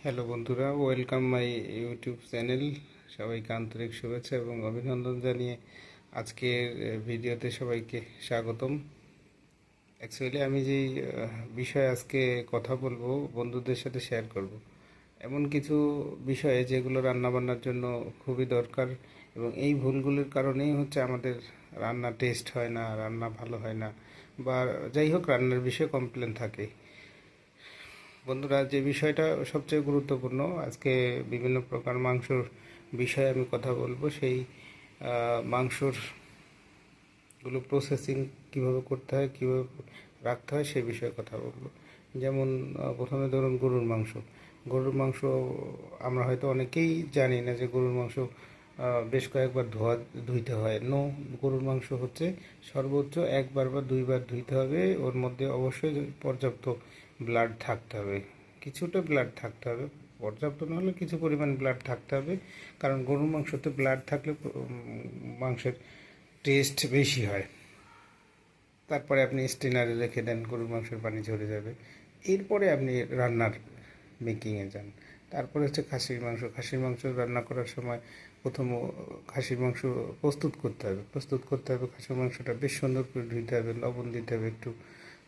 Hello বন্ধুরা, welcome my YouTube channel. সবাইকে আন্তরিক শুভেচ্ছা এবং অভিনন্দন জানিয়ে আজকের ভিডিওতে সবাইকে স্বাগতম। অ্যাকচুয়ালি আমি যেই বিষয়ে আজকে কথা বলবো বন্ধুদের সাথে শেয়ার করব। এমন কিছু বিষয় যেগুলো রান্নাবান্নার জন্য খুবই দরকার এবং এই ভুলগুলোর কারণেই হচ্ছে আমাদের রান্না টেস্ট হয় না, রান্না ভালো হয় না, বা যাই হোক রান্নার বিষয়ে কমপ্লেন থাকে। বন্ধুরা, যে বিষয়টা সবচেয়ে গুরুত্বপূর্ণ, আজকে বিভিন্ন প্রকার মাংসর বিষয়ে আমি কথা বলবো। সেই মাংসর গুলো প্রসেসিং কিভাবে করতে হয়, কিভাবে রাখতে হয়, সেই বিষয়ে কথা বলবো। যেমন প্রথমে ধরুন গরুর মাংস আমরা হয়তো অনেকেই জানি না যে গরুর মাংস বেশ কয়েকবার ধুইতে হয়। গরুর মাংস হচ্ছে সর্বোচ্চ একবার বা দুইবার ধুইতে হবে। ওর মধ্যে অবশ্যই পর্যাপ্ত ব্লাড থাকতে হবে, কিছুটা ব্লাড থাকতে হবে, পর্যাপ্ত না হলে কিছু পরিমাণ ব্লাড থাকতে হবে। কারণ গরুর মাংসতে ব্লাড থাকলে মাংসের টেস্ট বেশি হয়। তারপরে আপনি স্টেনারে রেখে দেন, গরুর মাংসের পানি ঝরে যাবে। এরপরে আপনি রান্নার মেকিংয়ে যান। তারপরে হচ্ছে খাসির মাংস রান্না করার সময় প্রথম খাসির মাংস প্রস্তুত করতে হবে। খাসির মাংসটা বেশ সুন্দর করে ধুইতে হবে, লবণ দিতে হবে, একটু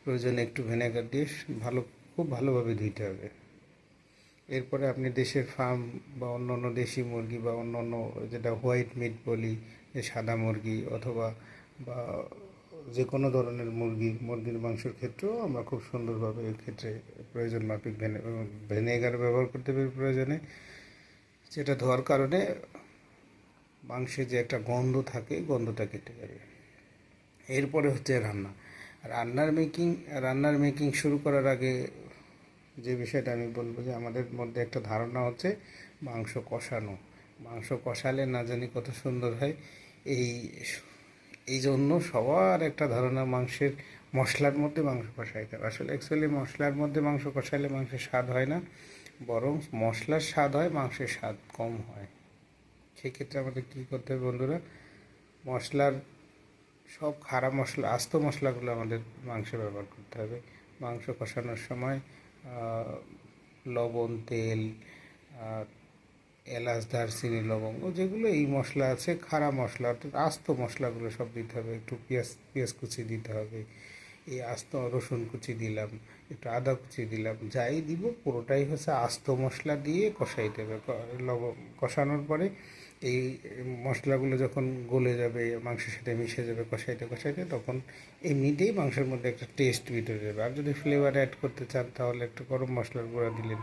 প্রয়োজনে একটু ভিনেগার দিয়ে খুব ভালোভাবে ধুইতে হবে। এরপরে আপনি দেশের ফার্ম বা অন্য অন্য দেশি মুরগি বা অন্য অন্য যেটা হোয়াইট মিট বলি, যে সাদা মুরগি অথবা বা যে কোনো ধরনের মুরগির মাংসের ক্ষেত্রেও আমরা খুব সুন্দরভাবে এই ক্ষেত্রে প্রয়োজন মাফিক ভিনেগার ব্যবহার করতে পারি প্রয়োজনে, যেটা ধোয়ার কারণে মাংসে যে একটা গন্ধ থাকে, গন্ধটা কেটে যাবে। এরপরে হচ্ছে রান্নার মেকিং শুরু করার আগে যে বিষয়টা আমি বলবো, যে আমাদের মধ্যে একটা ধারণা হচ্ছে মাংস কষালে না জানি কত সুন্দর হয়। এই এই জন্য সবার একটা ধারণা মশলার মধ্যে মাংস কষাইতে হবে। আসলে অ্যাকচুয়ালি মশলার মধ্যে মাংস কষাইলে মাংসের স্বাদ হয় না, বরং মশলার স্বাদ হয়, মাংসের স্বাদ কম হয়। সেক্ষেত্রে আমাদের কী করতে হবে বন্ধুরা, মশলার সব খাড়া মশলা, আস্ত মশলাগুলো আমাদের মাংসে ব্যবহার করতে হবে। মাংস কষানোর সময় লবণ, তেল, এলাচ, দারচিনি, লবঙ্গ, যেগুলো এই মশলা আছে, খাড়া মশলা অর্থাৎ আস্ত মশলাগুলো সব দিতে হবে। একটু পেঁয়াজ কুচি দিতে হবে, এই আস্ত রসুন কুচি দিলাম, একটু আদা কুচি দিলাম, যাই দিব পুরোটাই হচ্ছে আস্ত মশলা দিয়ে কষাইতে হবে। কষানোর পরে এই মশলাগুলো যখন গলে যাবে, মাংসের সাথে মিশে যাবে, কষাইতে কষাইতে তখন এমনিতেই মাংসের মধ্যে একটা টেস্ট ভিতরে যাবে। আর যদি ফ্লেভার অ্যাড করতে চান তাহলে একটু গরম মশলার গুঁড়া দিলেন,